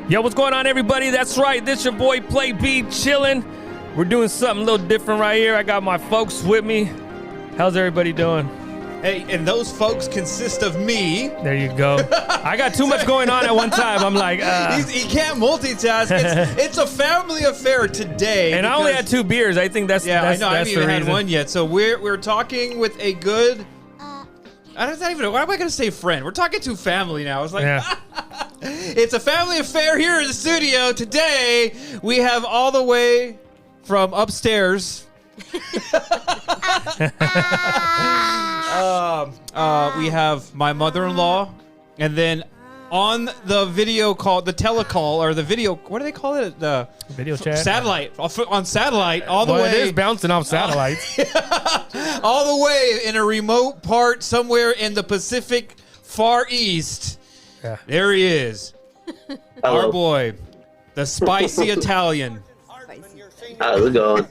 Yo, what's going on, everybody? That's right. This your boy Play B chilling. We're doing something a little different right here. I got my folks with me. How's everybody doing? Hey, and those folks consist of me. There you go. I got too much going on at one time. I'm like, He can't multitask. It's a family affair today. And I only had 2 beers. I think that's I know. I that's haven't even the had reason. one yet. So we're talking with a good. I don't even know. Why am I going to say friend? We're talking to family now. It's like, Yeah. It's a family affair here in the studio. Today, we have all the way from upstairs. We have my mother-in-law, and then on the video call, the telecall, or the video, what do they call it? The Video chat. satellite. On satellite, all the Well, way. it is bouncing off satellites. All the way in a remote part somewhere in the Pacific Far East. Yeah. There he is. Hello. Our boy, the spicy Italian. How's it going?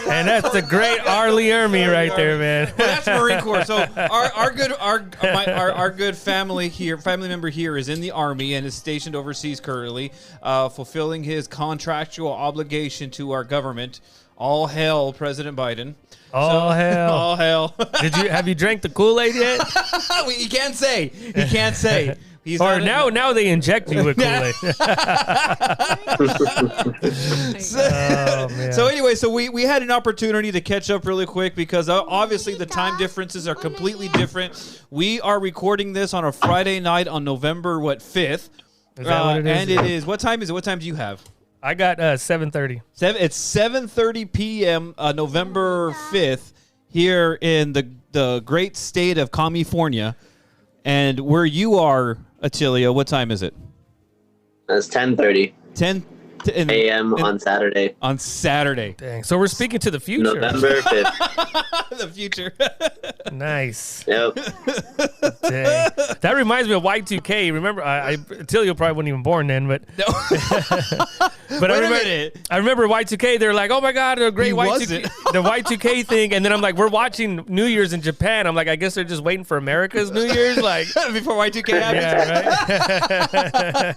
And that's the great Arlie Ermy right there, man. Well, that's Marine Corps. So our good family member here is in the Army and is stationed overseas currently, fulfilling his contractual obligation to our government. All hail President Biden. All hell. All hail. Have you drank the Kool-Aid yet? He can't say. He can't say. He's Or not now they inject you with Kool-Aid. Oh, man. So anyway, we had an opportunity to catch up really quick because obviously the time differences are completely different. We are recording this on a Friday night on November 5th. Is that what it is? And it is. What time is it? What time do you have? I got 7:30. It's 7:30 p.m. November 5th here in the great state of California. And where you are, Attilio, what time is it? It's 10:30 10 a.m. on Saturday. On Saturday. Dang. So we're speaking to the future. November 5th. The future. Nice. Yep. Dang. That reminds me of Y2K. Remember, Attilio probably wasn't even born then, but No. but Wait a minute. I remember Y2K. They're like, oh my God, the great He Y2K, wasn't. the Y2K thing. And then I'm like, we're watching New Year's in Japan. I'm like, I guess they're just waiting for America's New Year's, like Before Y2K happened. yeah,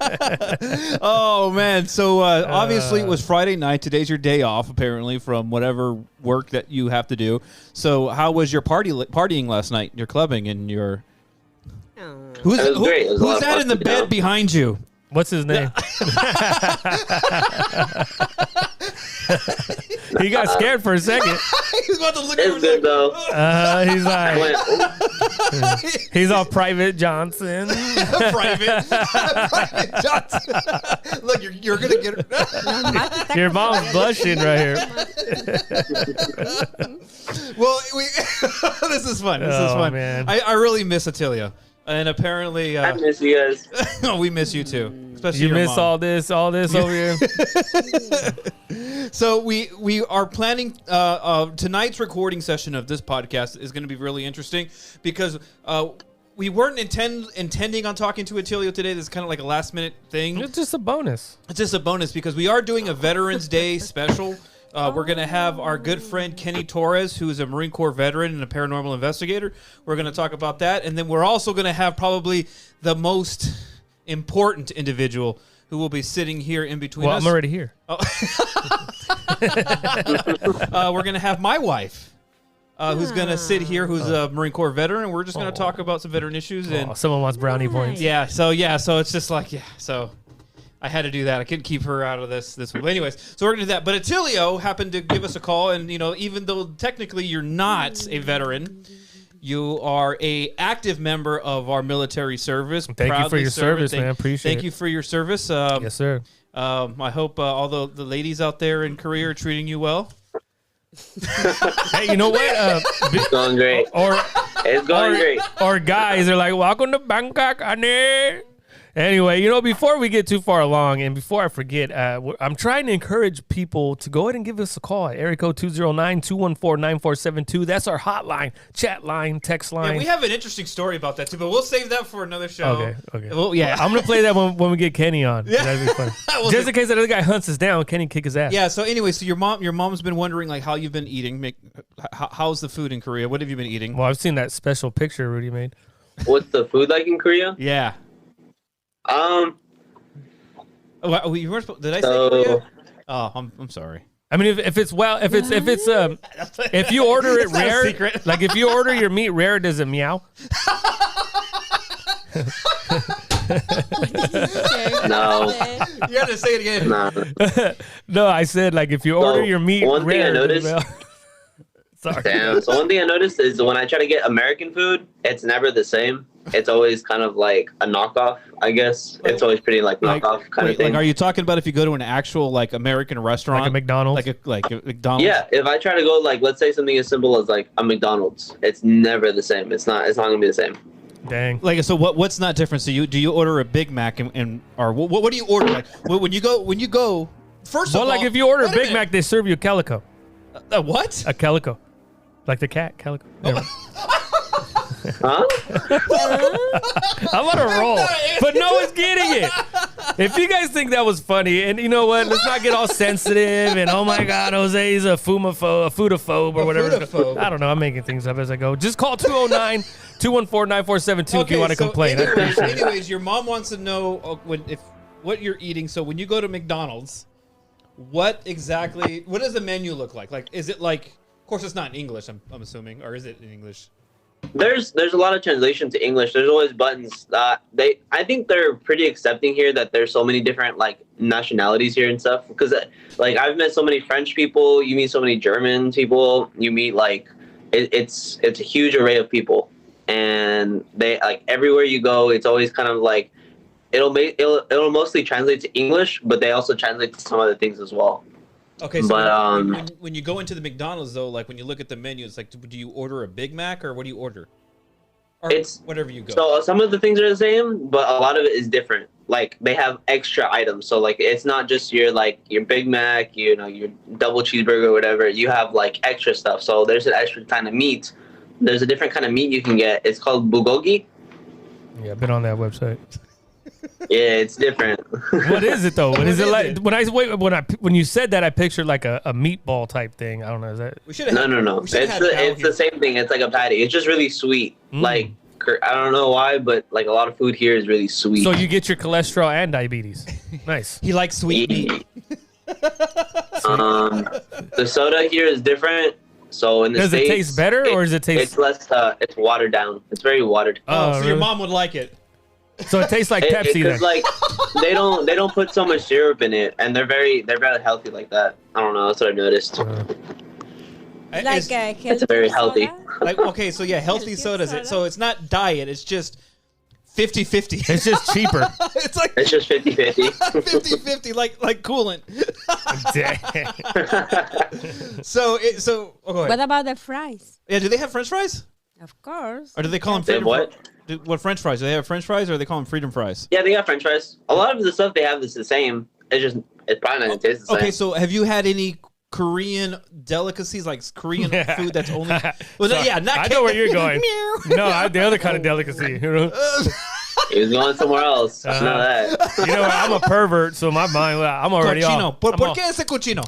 right. Oh, man. So obviously it was Friday night. Today's your day off, apparently, from whatever work that you have to do. So how was your partying last night? Your clubbing and your... Who's, It was great. It was a lot who's of that fun, in the you bed know? behind you? What's his name? He got scared for a second. He's about to look It's good though. He's I like, went, he's all Private Johnson. Private Johnson. Look, you're going to get her. Your mom's blushing right here. Well, this is fun. This is Oh, fun. man. I really miss Attilio. And apparently, I miss you guys. we miss you too. Especially You your miss mom. all this over here. So we are planning tonight's recording session of this podcast is going to be really interesting because we weren't intending on talking to Attilio today. This is kind of like a last minute thing. It's just a bonus. It's just a bonus because we are doing a Veterans Day special. We're going to have our good friend Kenny Torres, who is a Marine Corps veteran and a paranormal investigator. We're going to talk about that. And then we're also going to have probably the most important individual who will be sitting here in between us. I'm already here. We're going to have my wife, who's going to sit here, who's a Marine Corps veteran, and we're just going to talk about some veteran issues. And Someone wants brownie points. so it's just like, so I had to do that. I couldn't keep her out of this week. But anyways, so we're going to do that. But Attilio happened to give us a call, and, even though technically you're not a veteran, you are a active member of our military service. Thank you for your service, man. Appreciate it. Thank you for your service. Yes, sir. I hope all the ladies out there in Korea are treating you well. Hey, you know what? It's going great. It's going great. Or guys are like, welcome to Bangkok, honey. Anyway, before we get too far along and before I forget, I'm trying to encourage people to go ahead and give us a call at area code 209-214-9472. That's our hotline, chat line, text line. Yeah, we have an interesting story about that too, but we'll save that for another show. Okay. Well, yeah. I'm going to play that when we get Kenny on. Yeah. That'd be fun. Well, Just in case that other guy hunts us down, Kenny kick his ass. Yeah, so anyway, so your mom's been wondering like how you've been eating. How's the food in Korea? What have you been eating? Well, I've seen that special picture Rudy made. what's the food like in Korea? Yeah. You weren't did I say So Korea? Oh, I'm sorry. I mean, if it's if you order it That's not a rare, secret. like if you order your meat rare, does it meow? No. You have to say it again. Nah. No, I said like if you order your meat one thing I rare, does it noticed- meow? Sorry. Damn. So one thing I noticed is when I try to get American food, it's never the same. It's always kind of like a knockoff, I guess. It's always pretty like knockoff kind of thing. Like, are you talking about if you go to an actual like American restaurant, Like a McDonald's? like a McDonald's? Yeah, if I try to go like, let's say something as simple as like a McDonald's, it's never the same. It's not gonna be the same. Dang. Like, so what's not different? So do you order a Big Mac and or what do you order? Like when you go first of Well, all, like if you order a wait Big minute. Mac, they serve you a calico. What? A calico. Like the cat, calico. Anyway. Huh? I'm on a roll, but no one's getting it. If you guys think that was funny, and you know what, let's not get all sensitive and oh my God, Jose's a foodophobe or whatever. foodophobe. I don't know. I'm making things up as I go. Just call 209-214-9472 if you want to complain. Anyways, your mom wants to know what you're eating. So when you go to McDonald's, what is the menu look like? Like, is it like? Of course, it's not in English. I'm assuming, or is it in English? There's a lot of translation to English. There's always buttons. I think they're pretty accepting here that there's so many different like nationalities here and stuff. Because like I've met so many French people, you meet so many German people, you meet like it's a huge array of people, and they like everywhere you go, it's always kind of like it'll mostly translate to English, but they also translate to some other things as well. Okay, so But, when you go into the McDonald's though, like when you look at the menu, it's like, do you order a Big Mac or what do you order? Or It's whatever you go. So some of the things are the same, but a lot of it is different. Like they have extra items. So like it's not just your Big Mac, your double cheeseburger or whatever. You have like extra stuff. So there's an extra kind of meat. There's a different kind of meat you can get. It's called bulgogi. Yeah, I've been on that website. Yeah, it's different. What is it though? What is it like? it? When you said that, I pictured like a meatball type thing. I don't know. Is that? we should No. We should've had It's the same thing. It's like a patty. It's just really sweet. Like I don't know why, but like a lot of food here is really sweet. So you get your cholesterol and diabetes. Nice. He likes sweet meat. The soda here is different. So in the Does States, it taste better or does it taste? It's less. It's watered down. It's very watered. Oh, so your really? mom would like it. So it tastes like Pepsi Because then. like they don't put so much syrup in it, and they're very healthy like that. I don't know. That's what I've noticed. Like It's very healthy. Like, okay, so yeah, healthy sodas. So it's not diet. It's just 50-50. It's just cheaper. It's like It's just 50-50. 50-50, like coolant. Dang. So go ahead. What about the fries? Yeah, do they have French fries? Of course. Or do they call them They freedom what? What French fries? Do they have French fries or they call them freedom fries? Yeah, they got French fries. A lot of the stuff they have is the same. It's probably not gonna taste the same. Okay, so have you had any Korean delicacies, like Korean food that's only? Well, So, yeah, not. I know where you're going. No, the other kind of delicacy. You know, He was going somewhere else. Know that. you know, I'm a pervert, so my mind, I'm already Cochino. off. ¿Por I'm qué off. ese cochino?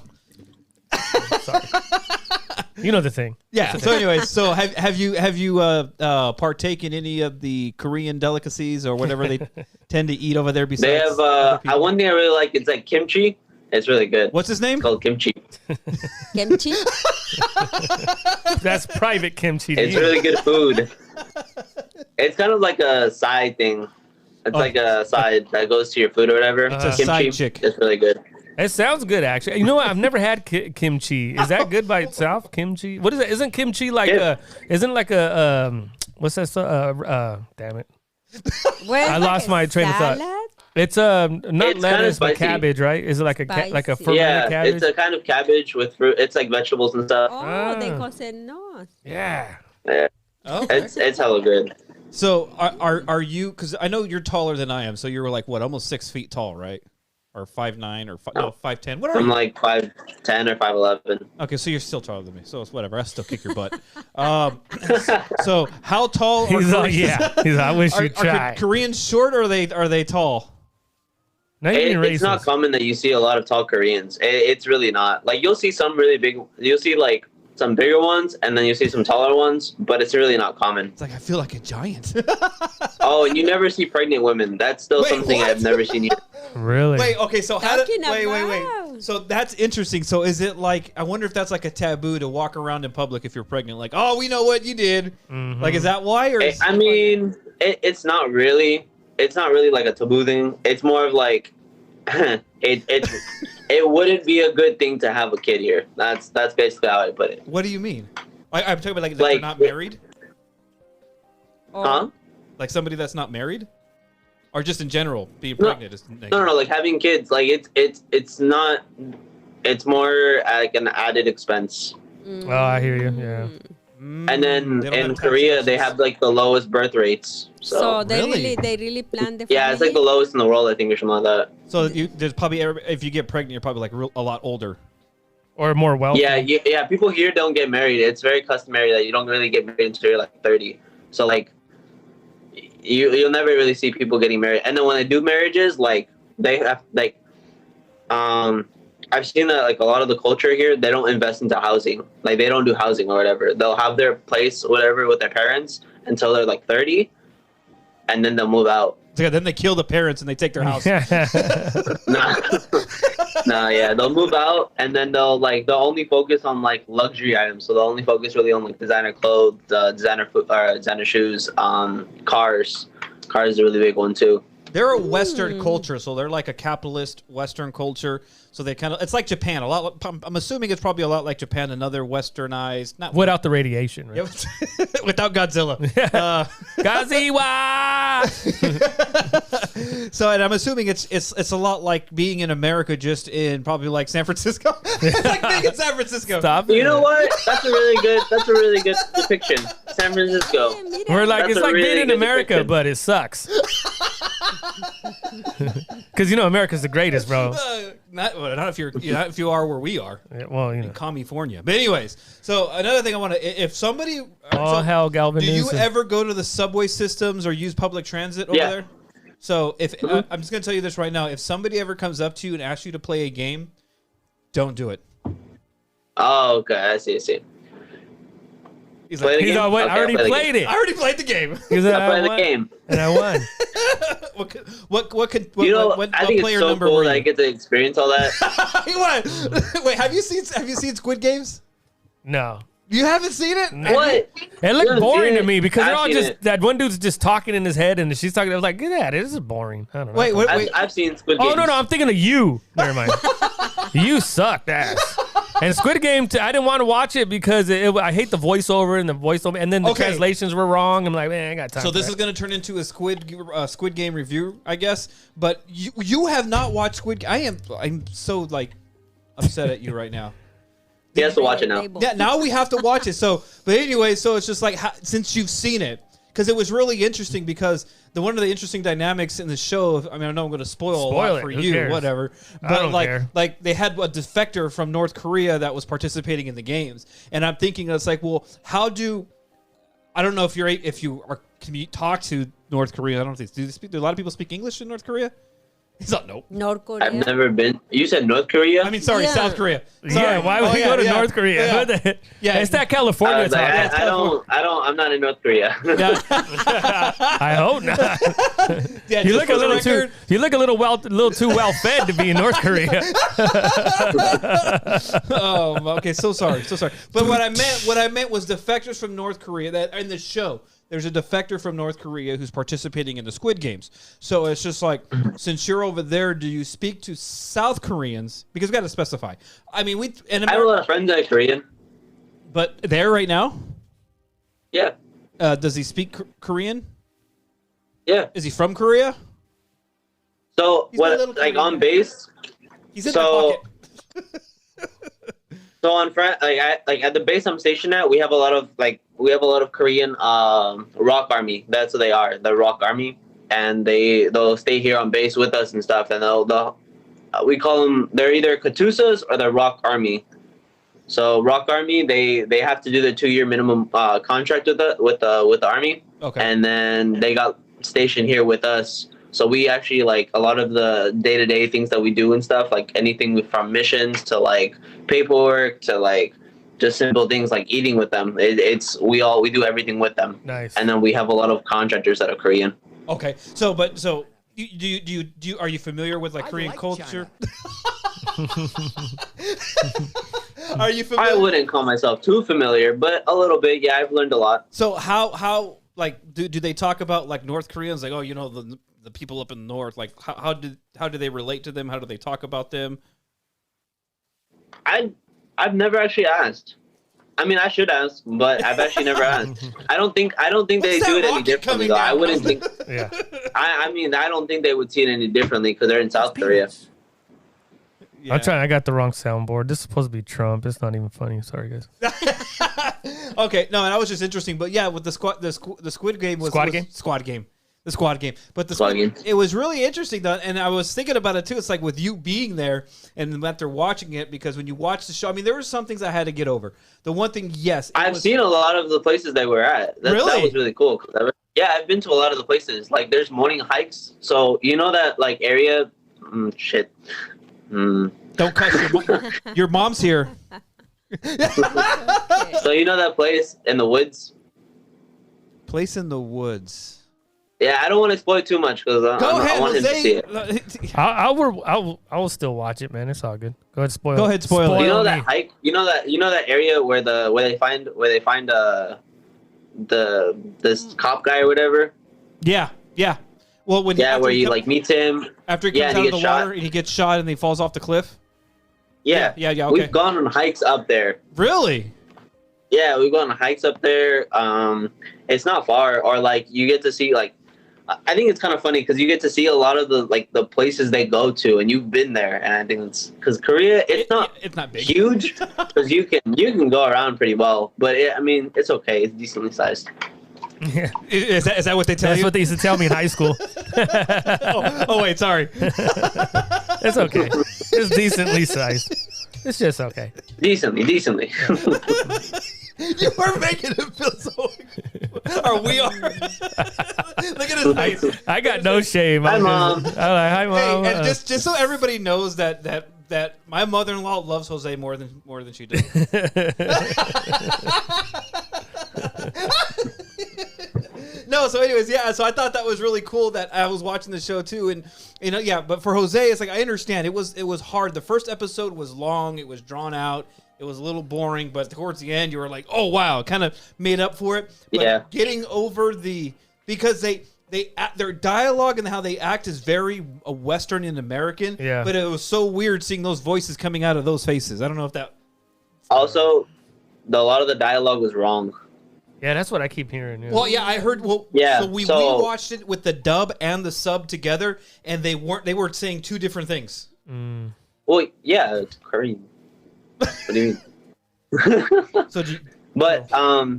You know the thing. Yeah. So, anyways, so have you partaken in any of the Korean delicacies or whatever they tend to eat over there? Besides, They have other people? one thing I really like. It's like kimchi. It's really good. What's his name? It's called kimchi. Kimchi? That's private kimchi. to It's you. really good food. It's kind of like a side thing. It's like a side that goes to your food or whatever. It's a Kimchi. side chick. It's really good. It sounds good, actually. You know what? I've never had kimchi. Is that good by itself? Kimchi? What is it? Isn't kimchi like isn't like a what's that? Damn it! Well, I lost my train of thought. It's not It's kind of lettuce, but spicy. cabbage, right? Is it like like a Spicy. fermented Yeah, cabbage? it's a kind of cabbage with fruit. It's like vegetables and stuff. Oh, they cocinos. Yeah. Yeah. Okay. It's hella good. So are you? Because I know you're taller than I am. So you were like what, almost 6 feet tall, right? Or 5'9" or 5'10". What are I'm you? like 5'10" or 5'11". Okay, so you're still taller than me. So it's whatever. I still kick your butt. So how tall? He's are all, yeah. He's I wish Are, you'd are try. Koreans short or are they tall? Not even It's not racist. common that you see a lot of tall Koreans. It's really not. Like you'll see some really big. You'll see like some bigger ones, and then you see some taller ones, but it's really not common. It's like I feel like a giant. Oh, and you never see pregnant women. That's still Wait, something what? I've never seen here. Really? Wait, okay, so how Talking wait. about- So that's interesting. So is it like, I wonder if that's like a taboo to walk around in public if you're pregnant? Like, oh, we know what you did. Mhm. Like, is that why? Or I mean, it's not really. It's not really like a taboo thing. It's more of like, it wouldn't be a good thing to have a kid here. That's basically how I put it. What do you mean? I'm talking about like Like- they're not married? Or- Huh? Like somebody that's not married? Or just in general, being No. pregnant is negative? No, like having kids. Like it's not. It's more like an added expense. Oh, I hear you. Yeah. And then They don't in have tax Korea, they deductions. have like the lowest birth rates. So So, they Really? really plan the family. yeah, it's like the lowest in the world, I think, or something like that. So there's probably, if you get pregnant, you're probably like a lot older. Or more wealthy. Yeah. People here don't get married. It's very customary that you don't really get married until you're like 30. So like, you'll never really see people getting married. And then when they do marriages, like they have like, I've seen that like a lot of the culture here, they don't invest into housing. Like they don't do housing or whatever. They'll have their place, whatever, with their parents until they're like 30, and then they'll move out. So then they kill the parents and they take their house. Nah, nah, yeah, they'll move out, and then they'll only focus on like luxury items. So they'll only focus really on like designer clothes, designer food, designer shoes, cars. Cars is a really big one too. They're a Western culture, so they're like a capitalist Western culture. So they kind of, it's like Japan. I'm assuming it's probably a lot like Japan, another Westernized, not Without the radiation, right? Yeah, without Godzilla. Gaziwa! So, and I'm assuming it's a lot like being in America, just in probably like San Francisco. It's like being in San Francisco. Stop You it. know what? That's a really good depiction. San Francisco. We're like, That's it's a like really being in good America, depiction. but it sucks. Because America's the greatest, bro. Not if if you are where we are, Yeah, well, in California. But anyways, so another thing I want to, if somebody, all so hell, Galvin do you Newsom. ever go to the subway systems or use public transit over Yeah. there? So if I'm just gonna tell you this right now, if somebody ever comes up to you and asks you to play a game, don't do it. Oh, okay. I see. He's Play like, the He's game? all, wait, Okay, I already I'll play the played it. I already played the game. He said, I played the won, game. and I won. what You know, what I think it's player so number cool were that I you? get to experience all that. What? Wait, have you seen Squid Games? No. You haven't seen it? What? It looked Yeah, boring to dude, me because they're I've all seen just it. that one dude's just talking in his head and she's talking. I was like, yeah, this is boring. I don't know. Wait, wait. I've seen Squid Oh Games. no, I'm thinking of you. Never mind. You sucked ass. And Squid Game, I didn't want to watch it because I hate the voiceover and then the Okay. translations were wrong. I'm like, man, I got time. So for this that. is going to turn into a Squid Game review, I guess. But you have not watched Squid. I'm so like upset at you right now. He has to watch it now. Yeah, now we have to watch it. So, but anyway, so it's just like since you've seen it, because it was really interesting. Because one of the interesting dynamics in the show. I mean, I know I'm going to spoil a lot it. for Who you, cares? whatever. I But don't care. like they had a defector from North Korea that was participating in the games, and I'm thinking it's like, well, I don't know if can you talk to North Korea? I don't know if do a lot of people speak English in North Korea? He's like, nope. North Korea. I've never been. You said North Korea? I mean, sorry, Yeah. South Korea. Yeah, Sorry. why would Oh, we go to North Korea? Yeah. What the- Yeah. It's that I California was like, talk. I'm not in North Korea. Yeah. I hope not. Yeah, You just look for a the little record, little too well fed to be in North Korea. Oh, okay. So sorry. But what I meant was defectors from North Korea that in the show. There's a defector from North Korea who's participating in the Squid Games. So it's just like, since you're over there, do you speak to South Koreans? Because we got to specify. I mean, I have a lot of friends that are Korean. but there right now. Yeah. Does he speak Korean? Yeah. Is he from Korea? So He's my little what? Like Korean. on base. He's in So- my pocket. So on at the base I'm stationed at, we have a lot of Korean rock army. That's what they are, the rock army, and they'll stay here on base with us and stuff. And we call them, they're either Katusas or the rock army. So rock army, they have to do the 2-year minimum contract with the army, Okay. and then they got stationed here with us. So we actually, like, a lot of the day-to-day things that we do and stuff, like anything from missions to like paperwork to like just simple things like eating with them. We do everything with them. Nice. And then we have a lot of contractors that are Korean. Okay, are you familiar with like Korean culture? Are you familiar? I wouldn't call myself too familiar, but a little bit. Yeah, I've learned a lot. So how like do they talk about like North Koreans, like, oh, you know, the people up in the north, like how do they relate to them? How do they talk about them? I've never actually asked. I mean, I should ask, but I've actually never asked. I don't think they do it any differently. Though. I wouldn't think. Yeah. I mean, I don't think they would see it any differently because they're in South Korea. Yeah. I'm trying. I got the wrong soundboard. This is supposed to be Trump. It's not even funny. Sorry, guys. Okay, no, and that was just interesting. But yeah, with the Squid Game was Squad Game? Squad Game. The Squad Game. But the Squad Game. It was really interesting though, and I was thinking about it too. It's like with you being there and after watching it, because when you watch the show, I mean, there were some things I had to get over. The one thing, yes, I've seen a lot of the places they were at. That was really cool. Yeah, I've been to a lot of the places. Like, there's morning hikes. So you know that like area. Shit. Don't cuss your mom's here. So you know that place in the woods? Place in the woods. Yeah, I don't want to spoil too much because I want him to see it. I will still watch it, man. It's all good. Go ahead, spoil. Go ahead, spoil it. You know me. that hike? You know that area where they find this cop guy or whatever? Yeah. Well, where he like meets him after he comes out of the water and he gets shot and he falls off the cliff. Yeah. Okay. We've gone on hikes up there. Really? Yeah, we've gone on hikes up there. It's not far, or like you get to see like. I think it's kind of funny because you get to see a lot of the places they go to, and you've been there. And I think it's because Korea, it's not big. huge, because you can go around pretty well. But I mean, it's okay. It's decently sized. Yeah. Is that what they tell That's you? what they used to tell me in high school. oh, wait, sorry. It's okay. It's decently sized. It's just okay. Decently. You are making it feel so. Or we are. Look at his face. I got no shame. Hi, Mom. I'm like, hi, Mom. Hey, and just so everybody knows that my mother-in-law loves Jose more than she does. No, so anyways, yeah. So I thought that was really cool that I was watching the show too, and yeah. But for Jose, it's like I understand it was hard. The first episode was long. It was drawn out. It was a little boring, but towards the end, you were like, "Oh wow!" Kind of made up for it. But yeah. Getting over because their dialogue and how they act is very Western and American. Yeah. But it was so weird seeing those voices coming out of those faces. I don't know if that. Also, a lot of the dialogue was wrong. Yeah, that's what I keep hearing. Yeah. Well, yeah, I heard. Well, yeah. So we watched it with the dub and the sub together, and they were saying two different things. Well, yeah, it's Korean. What do you mean? So, but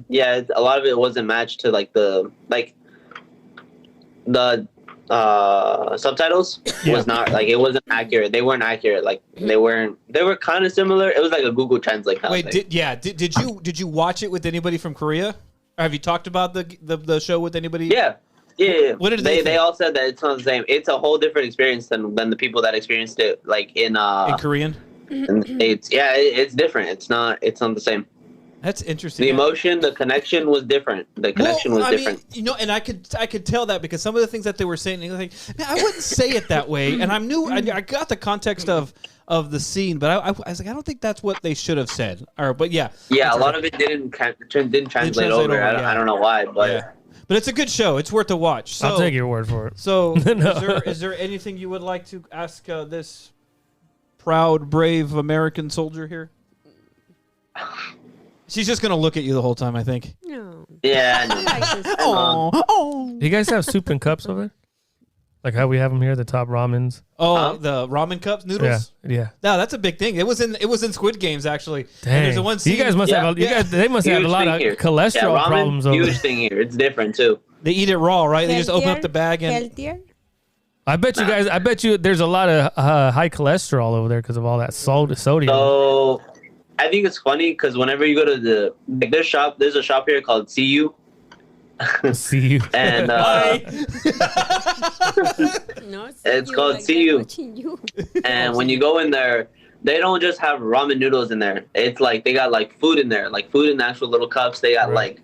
yeah, a lot of it wasn't matched to like the subtitles was not like, it wasn't accurate. They weren't accurate. Like they were kind of similar. It was like a Google Translate kind of thing. Did you watch it with anybody from Korea? Or have you talked about the show with anybody? Yeah. What did they think? They all said that it's not the same. It's a whole different experience than the people that experienced it like in Korean. In the States. Yeah, it's different. It's not the same. That's interesting. The emotion, the connection was different. The connection was different. And I could tell that because some of the things that they were saying, like, man, I wouldn't say it that way. And I got the context of the scene, but I was like, I don't think that's what they should have said. But yeah. Yeah, a lot of it didn't translate over. I don't know why, but. Yeah. But it's a good show. It's worth a watch. So, I'll take your word for it. So, is there anything you would like to ask this proud, brave American soldier here? She's just gonna look at you the whole time, I think. No. Yeah. Oh. Do you guys have soup and cups over there? Like how we have them here, the top ramens. Oh, the ramen cups, noodles. Yeah. No, that's a big thing. It was in Squid Games actually. Dang. And there's a one scene. You guys must have. They must have a lot of cholesterol problems over there. Huge thing here. It's different too. They eat it raw, right? They just open up the bag and. Healthier? I bet you guys. I bet you there's a lot of high cholesterol over there because of all that sodium. So, I think it's funny because whenever you go to there's a shop here called CU. See you. And No, it's called CU. And when you go in there, they don't just have ramen noodles in there. It's like they got like food in there, like food in the actual little cups. They got Right.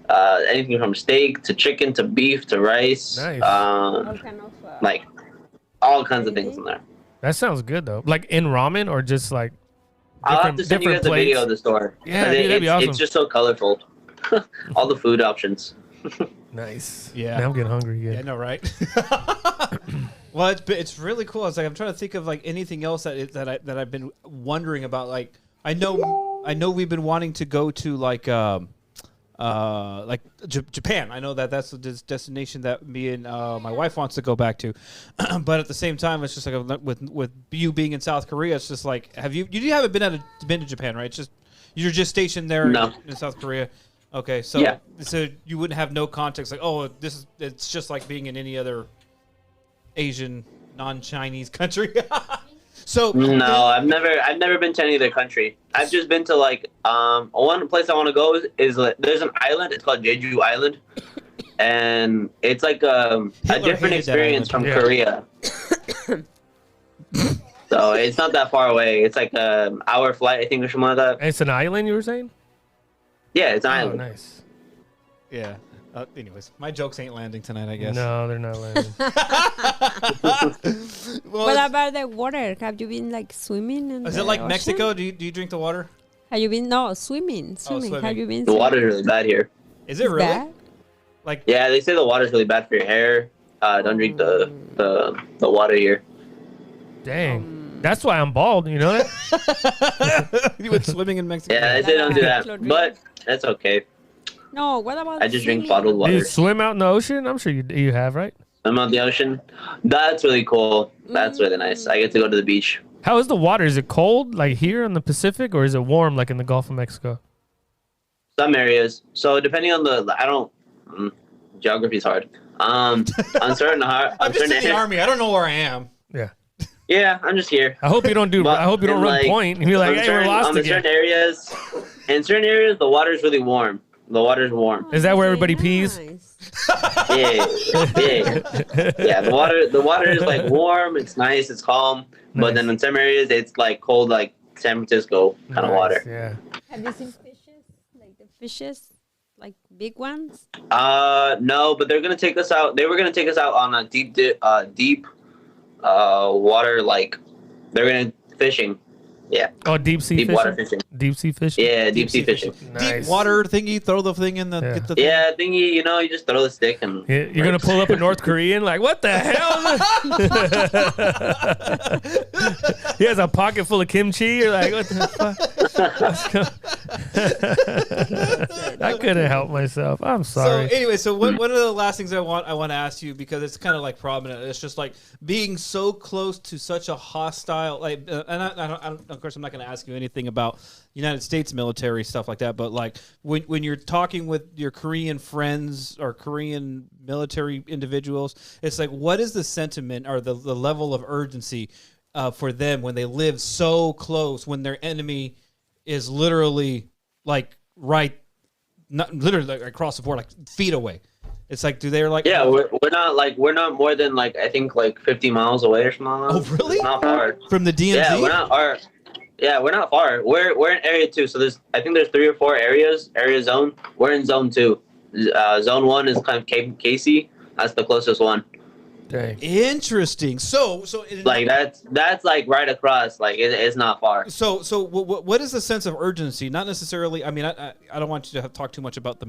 like anything from steak to chicken to beef to rice, Nice. All kind of, like all kinds of things in there. That sounds good though. Like in ramen or just like I'll have to send you guys a video of the store. Yeah, 'Cause dude, that'd be awesome. It's just so colorful. All the food options. Nice. Yeah. Man, I'm getting hungry Yeah, I again. know, right? Well, it's really cool. It's like I'm trying to think of like anything else that I've been wondering about. Like I know we've been wanting to go to like Japan. I know that's the destination that me and my wife wants to go back to. But at the same time, it's just like with you being in South Korea, it's just like you haven't been to Japan, right? It's just you're just stationed there No. in South Korea. Okay, so Yeah. so you wouldn't have no context like, oh, it's just like being in any other Asian non-Chinese country. So No, I've never been to any other country. I've just been to like one place I want to go is there's an island. It's called Jeju Island, and it's like a Hitler different hated that experience from island. Korea. So it's not that far away. It's like an hour flight, I think, or something like that. It's an island, you were saying? Yeah, it's an Oh, island. nice. yeah. Anyways, my jokes ain't landing tonight, I guess. No, they're not landing. Well, What about the water? Have you been like swimming? In is the it like ocean? Mexico? Do you drink the water? Have you been swimming? Swimming. swimming. Have you been? The water's really bad here. Is it really? Bad? Like Yeah, they say the water's really bad for your hair. Don't drink the water here. Dang. That's why I'm bald, you know that? you went swimming in Mexico? Yeah, they say don't do that, Chlorine. but that's okay. No. What about? I just drink swimming? bottled Do water. you swim out in the ocean? I'm sure you have, right? I'm out the ocean. That's really cool. That's really nice. I get to go to the beach. How is the water? Is it cold like here in the Pacific or is it warm like in the Gulf of Mexico? Some areas. So depending on geography's hard. On certain I'm just in the areas- army. I don't know where I am. Yeah. Yeah, I'm just here. I hope you don't But I hope you don't in, run like, point and be like, on hey, we're certain- lost on the again. certain areas, in certain areas, the water's really warm. The water's warm. Is that where Very everybody pees? nice. Yeah, yeah. The water is like warm. It's nice. It's calm. But Nice. then in some areas, it's like cold, like San Francisco kind of Nice, water. Yeah. Have you seen fishes? Like the fishes, like big ones? No, but they're gonna take us out. They were gonna take us out on a deep water. Like they're gonna fishing. Yeah, Oh, deep sea deep fishing? water fishing. Deep sea fishing? Yeah, deep sea fishing. Nice. Deep water thingy. Throw the thing in the. Yeah. Get the thing. Yeah, thingy. You just throw the stick and. Yeah, you're gonna pull up a North Korean like, what the hell? He has a pocket full of kimchi. You're like, what the fuck? I couldn't help myself. I'm sorry. So anyway, so one of the last things I want to ask you, because it's kind of like prominent. It's just like being so close to such a hostile, like, and I don't, of course, I'm not going to ask you anything about United States military stuff like that. But like when you're talking with your Korean friends or Korean military individuals, it's like, what is the sentiment or the level of urgency for them when they live so close, when their enemy is literally like right. Not literally like across the board, like feet away. It's like, do they like? Yeah, we're not more than like I think like 50 miles away or something. Like that. Oh, really? It's not far. From the DMZ? Yeah, we're not far. Yeah, we're not far. We're in area 2, so I think there's 3 or 4 area zone. We're in zone 2. Zone 1 is kind of Casey. That's the closest one. Dang. Interesting. So Like that's like right across. Like it's not far. So what is the sense of urgency? Not necessarily. I mean, I don't want you to talk too much about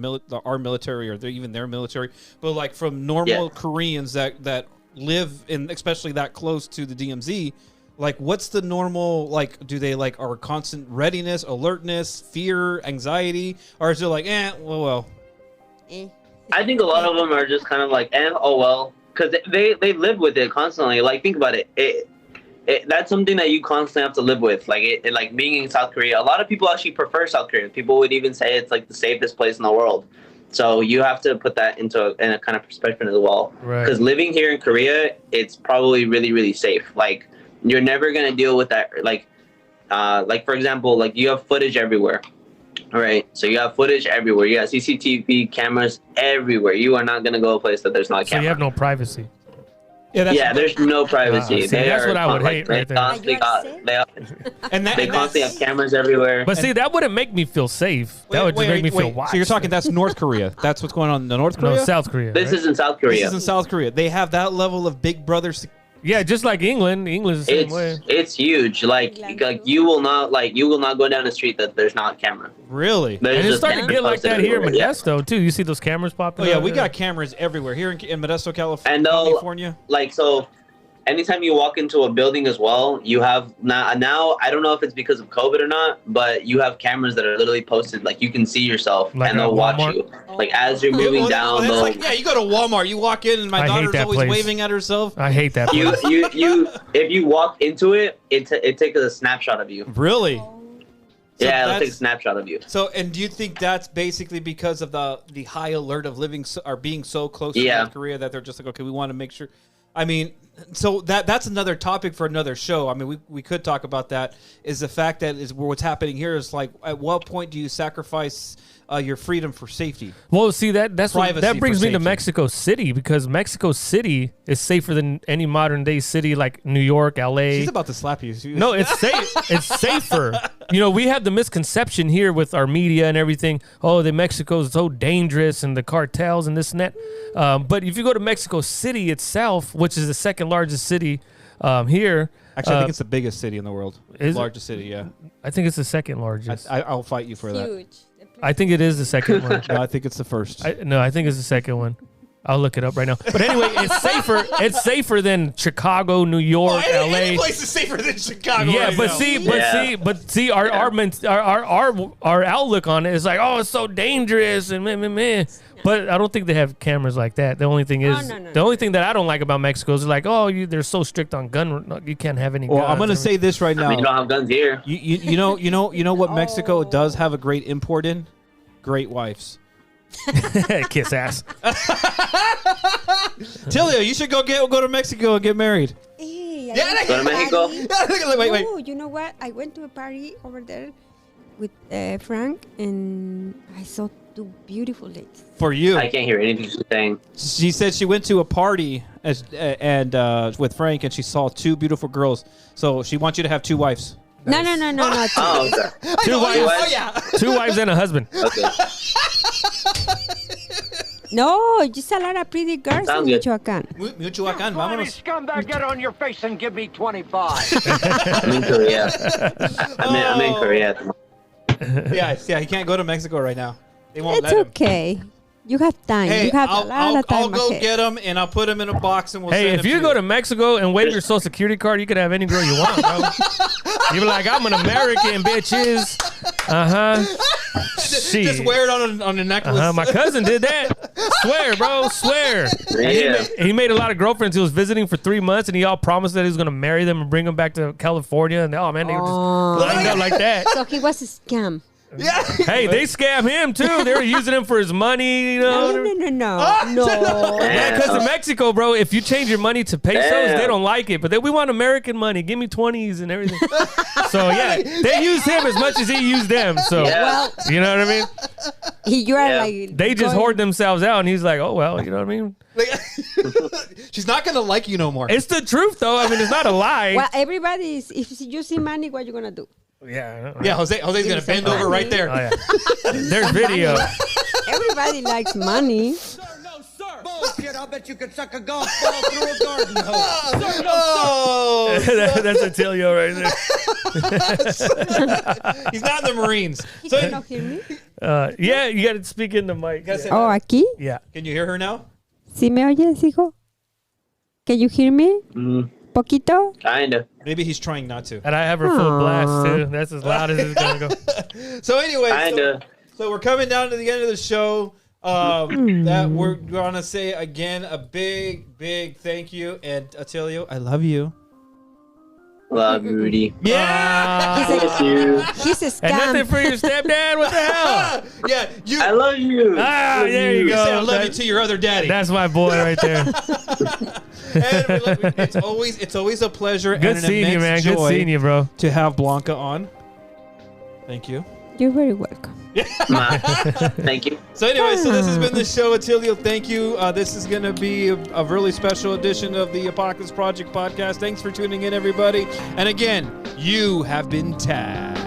our military or even their military, but like from normal Koreans that live in, especially that close to the DMZ. Like, what's the normal, like, do they, like, are constant readiness, alertness, fear, anxiety? Or is it like, well. Eh. I think a lot of them are just kind of like, oh well, because they live with it constantly. Like, think about it. That's something that you constantly have to live with. Like, like being in South Korea, a lot of people actually prefer South Korea. People would even say it's like the safest place in the world. So you have to put that in a kind of perspective as well. Right. Because living here in Korea, it's probably really, really safe. Like, you're never gonna deal with that. Like for example, like you have footage everywhere. All right, so you have footage everywhere. You have CCTV cameras everywhere. You are not gonna go a place that there's not a So camera. you have no privacy. Yeah, there's no privacy. See, that's what I would hate They right there. constantly got, And they constantly have cameras everywhere. But see, that wouldn't make me feel safe. That would just make me feel watched. So you're talking that's North Korea. That's what's going on in North Korea? No, South Korea. This right? is in South Korea. This is in South Korea. They have that level of Big Brother. Yeah, just like England. England's the same way. It's huge. Like you will not go down the street that there's not a camera. Really? There's And it's just starting to cameras get like posted that here in everywhere. Modesto too. You see those cameras popping Oh yeah, up we there? got cameras everywhere here in Modesto, And they'll- California. Like so, anytime you walk into a building as well, you have now. I don't know if it's because of COVID or not, but you have cameras that are literally posted. Like you can see yourself, Like and at they'll watch Walmart? you. Like as you're moving down, It's they'll, like, yeah, you go to Walmart, you walk in, and my I hate daughter's that always place. waving at herself. I hate that. you place. if you walk into it, it takes a snapshot of you. Really? So Yeah, it'll that's- take a snapshot of you. So, and do you think that's basically because of the high alert of living or being so close to Yeah. North Korea that they're just like, okay, we want to make sure. I mean, so that's another topic for another show. I mean, we could talk about that. Is the fact that is what's happening here is like, at what point do you sacrifice your freedom for safety? Well, see that Privacy brings for me to safety. Mexico City because Mexico City is safer than any modern day city like New York, LA. She's about to slap you. No, it's safe. It's safer. You know, we have the misconception here with our media and everything. Oh, the Mexico's so dangerous and the cartels and this and that. But if you go to Mexico City itself, which is the second largest city here, Actually, I think it's the biggest city in the world. is it? Largest city, yeah. I think it's the second largest. I'll fight you for that. Huge. I think it is the second one. No, I think it's the first. I think it's the second one. I'll look it up right now. But anyway, it's safer. It's safer than Chicago, New York, any LA. place is safer than Chicago. Yeah, right but now. see, our outlook on it is like, oh, it's so dangerous and meh. But I don't think they have cameras like that. The only thing is, no, the only thing that I don't like about Mexico is like, oh, they're so strict on gun. You can't have any. Well, guns. I'm gonna say this right I now. mean, you don't have guns here. You know what Mexico does have a great import in? Great wives. kiss ass. Tilio, you should go to Mexico and get married. Hey, I Yeah, went Go to Mexico? Wait. Oh, you know what? I went to a party over there with Frank, and I saw two beautiful ladies. For you, I can't hear anything she's saying. she said she went to a party with Frank, and she saw two beautiful girls. So she wants you to have two wives. No. Oh, okay. Two wives. Oh yeah. Two wives and a husband. Okay. No, just a lot of pretty girls Sounds in good. Michoacan. Michoacan, Bloody vámonos. scumbag, get on your face and give me 25. I'm in Korea. I'm in Korea at the moment. Yeah, he can't go to Mexico right now. They won't It's let him. okay. You have time. Hey, you have I'll, a lot of time I'll go ahead. get him and I'll put him in a box and we'll Hey, send if him you to go to Mexico and wave your social security card, you could have any girl you want, bro. You be like, I'm an American, bitches. just wear it on a necklace. My cousin did that. Swear, bro. Swear. Yeah. He made a lot of girlfriends. He was visiting for 3 months, and he all promised that he was going to marry them and bring them back to California. And oh man, they were just lined up like that. So he was a scam. Yeah. Hey, they scam him too. They were using him for his money, you know. No. Yeah, because in Mexico, bro, if you change your money to pesos, Damn. they don't like it. But we want American money. Give me 20s and everything. So yeah, they used him as much as he used them. So Yeah. you know what I mean? You are Yeah. like They just going- hoard themselves out, and he's like, oh well, you know what I mean? She's not gonna like you no more. It's the truth, though. I mean, it's not a lie. Well, everybody is. If you see money, what you gonna do? Yeah. Yeah, Jose's gonna some bend over money. right there. Oh, yeah. There's video. Everybody likes money. Bullshit, I'll bet you could suck a golf ball through a garden hose. Oh, That's Attilio right there. he's not in the Marines. He So, cannot hear me. Yeah, you got to speak in the mic. gotta say- Oh, aquí. Yeah. can you hear her now? ¿Sí me oyes, hijo? Can you hear me? Poquito? Kinda. Maybe he's trying not to. And I have her full blast, Aw. too. That's as loud as it's going to go. So anyway, Kinda. so we're coming down to the end of the show. That we're gonna say again a big thank you, and Attilio, I love you. Love Rudy. Yeah, Miss you. He's a And nothing scam. for your stepdad? What the hell? yeah. You, I love you. Ah, there you you go. say I love you That- to your other daddy. That's my boy right there. And it's always a pleasure Good and an seeing you, man. immense Good joy seeing you, bro. to have Blanca on. Thank you. You're very welcome. Thank you. So anyway, so this has been the show, Attilio. Thank you. This is going to be a really special edition of the Apocalypse Project podcast. Thanks for tuning in, everybody. And again, you have been tagged.